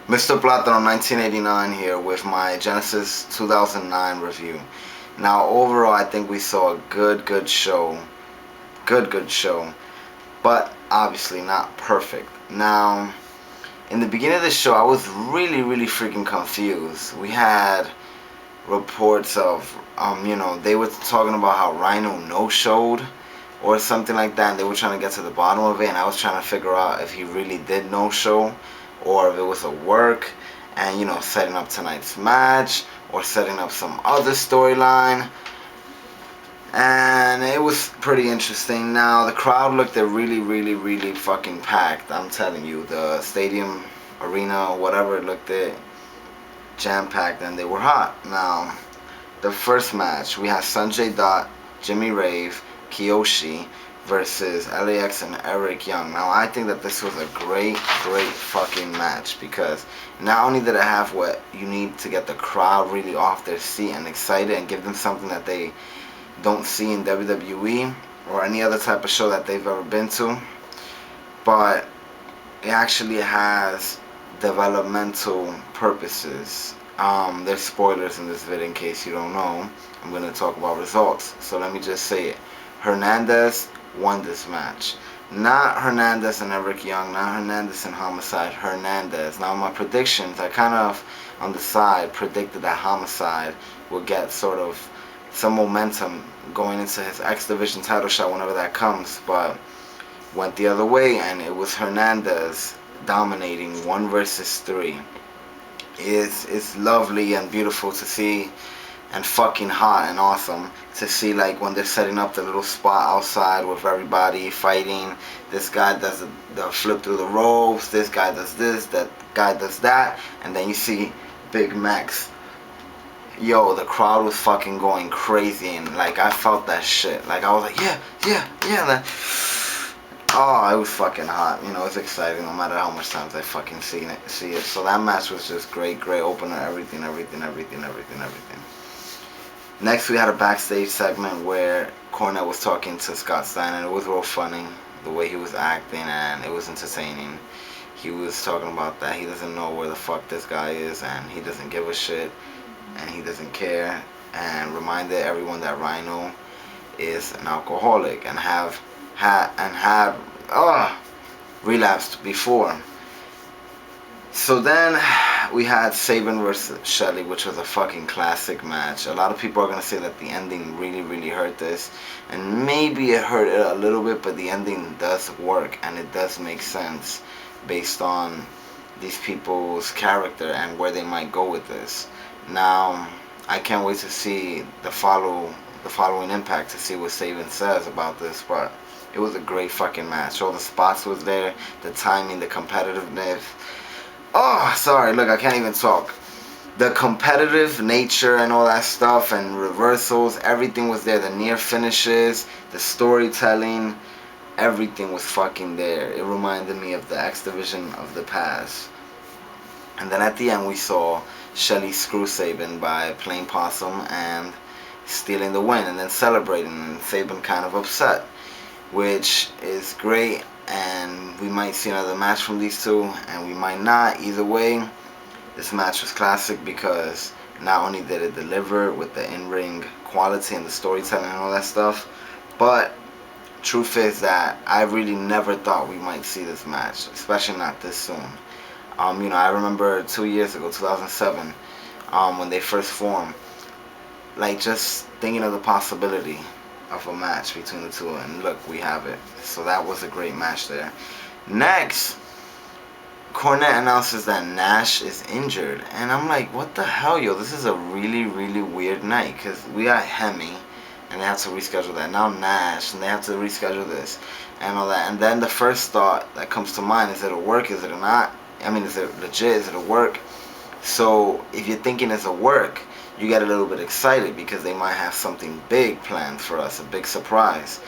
Mr. Plátano 1989 here with my Genesis 2009 review. Now, overall, I think we saw a good show. Good show. But obviously not perfect. Now, in the beginning of the show, I was really freaking confused. We had reports of, they were talking about how Rhino no-showed or something like that, and they were trying to get to the bottom of it, and I was trying to figure out if he really did no-show or if it was a work and, setting up tonight's match or setting up some other storyline. And it was pretty interesting. Now, the crowd looked at really fucking packed. I'm telling you, the stadium, arena, whatever, it looked at jam-packed, and they were hot. Now, the first match, we had Sanjay Dutt, Jimmy Rave, Kiyoshi versus LAX and Eric Young. Now, I think that this was a great fucking match because not only did it have what you need to get the crowd really off their seat and excited and give them something that they don't see in WWE or any other type of show that they've ever been to, but it actually has developmental purposes. There's spoilers in this video in case you don't know. I'm going to talk about results, so let me just say it. Hernandez won this match. Not Hernandez and Eric Young, not Hernandez and Homicide, Hernandez. Now, my predictions, I kind of on the side predicted that Homicide would get sort of some momentum going into his X Division title shot whenever that comes, but went the other way, and it was Hernandez dominating 1 versus 3. It's lovely and beautiful to see, and fucking hot and awesome to see, like when they're setting up the little spot outside with everybody fighting. This guy does the flip through the ropes, this guy does this, that guy does that, and then you see Big Max. Yo, the crowd was fucking going crazy, and like I felt that shit. Like I was like, yeah. Oh, it was fucking hot. It's exciting no matter how much times I fucking see it. So that match was just great opener, everything. Next, we had a backstage segment where Cornette was talking to Scott Steiner, and it was real funny the way he was acting, and it was entertaining. He was talking about that he doesn't know where the fuck this guy is, and he doesn't give a shit, and he doesn't care, and reminded everyone that Rhino is an alcoholic and had relapsed before. So then we had Sabin versus Shelly, which was a fucking classic match. A lot of people are going to say that the ending really hurt this, and maybe it hurt it a little bit, but the ending does work, and it does make sense based on these people's character and where they might go with this. Now, I can't wait to see the following Impact to see what Sabin says about this, but it was a great fucking match. All the spots was there, the timing, the competitiveness. Oh, sorry, look, I can't even talk. The competitive nature and all that stuff and reversals, everything was there. The near finishes, the storytelling, everything was fucking there. It reminded me of the X Division of the past. And then at the end we saw Shelly screw Sabin by playing possum and stealing the win and then celebrating, and Sabin kind of upset, which is great, and we might see another match from these two, and we might not. Either way, this match was classic because not only did it deliver with the in-ring quality and the storytelling and all that stuff, but truth is that I really never thought we might see this match, especially not this soon. I remember 2 years ago, 2007, when they first formed, like just thinking of the possibility of a match between the two, and look, we have it. So that was a great match there. Next, Cornette announces that Nash is injured, and I'm like, what the hell, yo? This is a really weird night, because we got Hemi, and they have to reschedule that. Now Nash, and they have to reschedule this, and all that. And then the first thought that comes to mind is, it a work? Is it or not? I mean, is it legit? Is it a work? So if you're thinking it's a work, you get a little bit excited because they might have something big planned for us, a big surprise.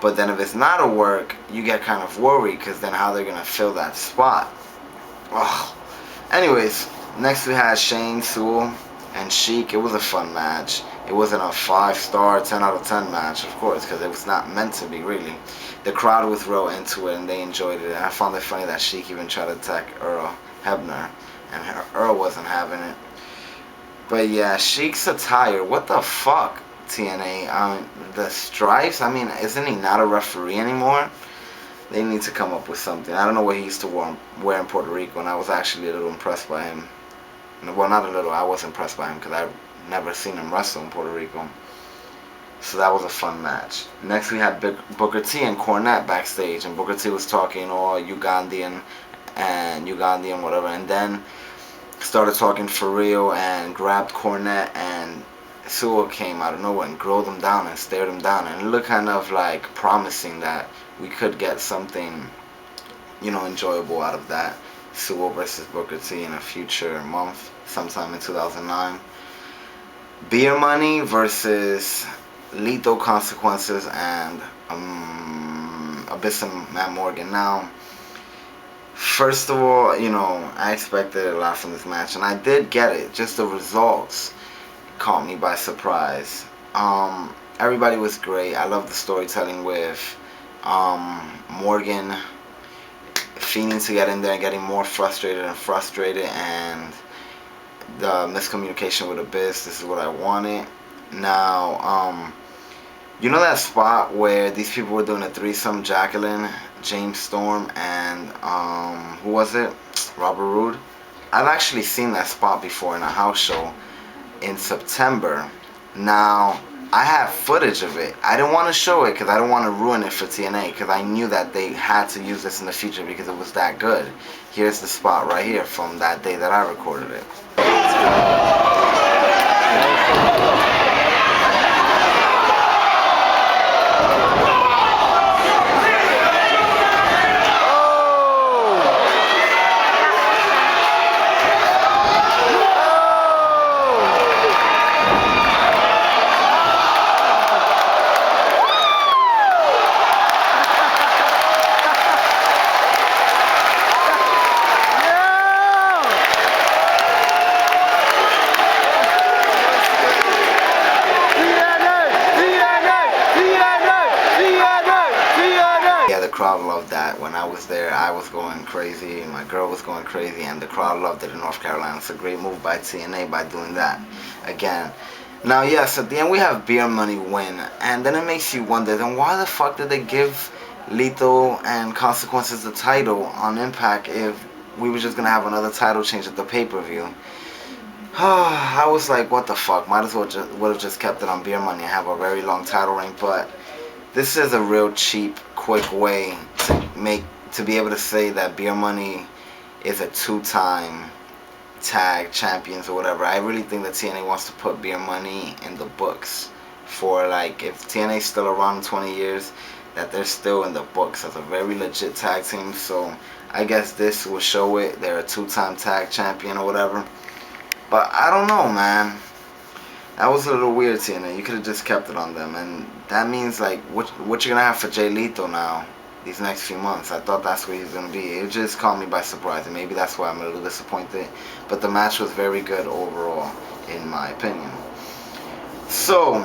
But then if it's not a work, you get kind of worried because then how they're going to fill that spot. Ugh. Anyways, next we had Shane, Sewell, and Sheik. It was a fun match. It wasn't a 5-star, 10 out of 10 match, of course, because it was not meant to be, really. The crowd was real into it, and they enjoyed it. And I found it funny that Sheik even tried to attack Earl Hebner. and Earl wasn't having it. But yeah, Sheik's attire, what the fuck, TNA? The stripes. I mean, isn't he not a referee anymore? They need to come up with something. I don't know what he used to wear in Puerto Rico, and I was actually a little impressed by him. Well, not a little. I was impressed by him because I've never seen him wrestle in Puerto Rico. So that was a fun match. Next we had Booker T and Cornette backstage, and Booker T was talking all Ugandan whatever, and then started talking for real and grabbed Cornette, and Sewell came out of nowhere and grilled him down and stared him down, and it looked kind of like promising that we could get something, enjoyable out of that. Sewell versus Booker T in a future month, sometime in 2009. Beer Money versus Lethal Consequences and Abyss and Matt Morgan. Now, first of all, I expected a lot from this match, and I did get it. Just the results caught me by surprise. Everybody was great. I love the storytelling with Morgan fiending to get in there and getting more frustrated, and the miscommunication with Abyss. This is what I wanted. Now, that spot where these people were doing a threesome, Jacqueline, James Storm, and who was it? Robert Roode. I've actually seen that spot before in a house show in September. Now, I have footage of it. I didn't want to show it because I don't want to ruin it for TNA, because I knew that they had to use this in the future because it was that good. Here's the spot right here from that day that I recorded it. Crowd loved that. When I was there, I was going crazy, my girl was going crazy, and the crowd loved it in North Carolina. It's a great move by TNA by doing that again. Now, yes, at the end we have Beer Money win, and then it makes you wonder, then why the fuck did they give Lethal and Consequences the title on Impact if we were just gonna have another title change at the pay-per-view? I was like, what the fuck, might as well would have just kept it on Beer Money and have a very long title reign. But this is a real cheap, quick way to be able to say that Beer Money is a two-time tag champions or whatever. I really think that TNA wants to put Beer Money in the books for, like, if TNA's still around in 20 years, that they're still in the books as a very legit tag team. So I guess this will show it. They're a two-time tag champion or whatever. But I don't know, man. That was a little weird, TNA. You could have just kept it on them. And that means, like, what you're going to have for Jay Lethal now these next few months. I thought that's where he's going to be. It just caught me by surprise, and maybe that's why I'm a little disappointed. But the match was very good overall, in my opinion. So,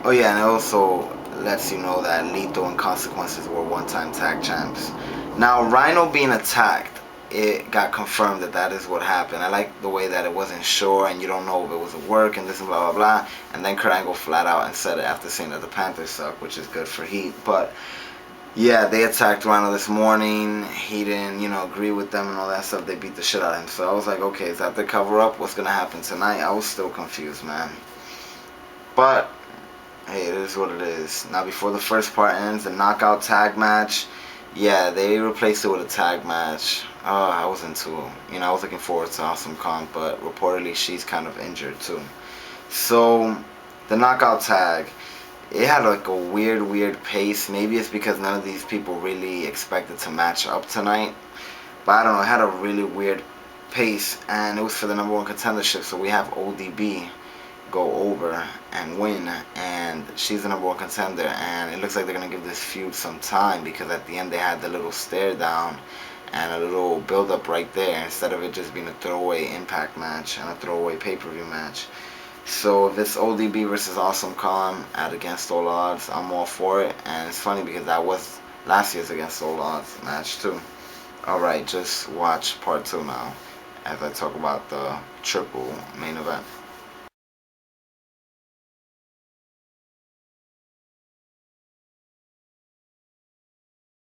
oh yeah, and it also lets you know that Lethal and Consequences were one-time tag champs. Now, Rhino being attacked, it got confirmed that is what happened. I like the way that it wasn't sure and you don't know if it was a work and this and blah blah blah. And then Kurt Angle flat out and said it after saying that the Panthers suck, which is good for Heat. But yeah, they attacked Rhino this morning. He didn't, agree with them and all that stuff. They beat the shit out of him. So I was like, okay, is that the cover up? What's gonna happen tonight? I was still confused, man. But hey, it is what it is. Now, before the first part ends, the knockout tag match. Yeah, they replaced it with a tag match. I was into it. I was looking forward to Awesome Kong, but reportedly she's kind of injured too. So, the knockout tag, it had like a weird pace. Maybe it's because none of these people really expected to match up tonight. But I don't know, it had a really weird pace, and it was for the number one contendership. So we have ODB go over and win, and she's the number one contender, and it looks like they're gonna give this feud some time, because at the end they had the little stare down and a little build up right there, instead of it just being a throwaway Impact match and a throwaway pay-per-view match. So if it's ODB versus Awesome Kong at Against All Odds, I'm all for it. And it's funny because that was last year's Against All Odds match too. Alright, just watch part 2 now as I talk about the triple main event.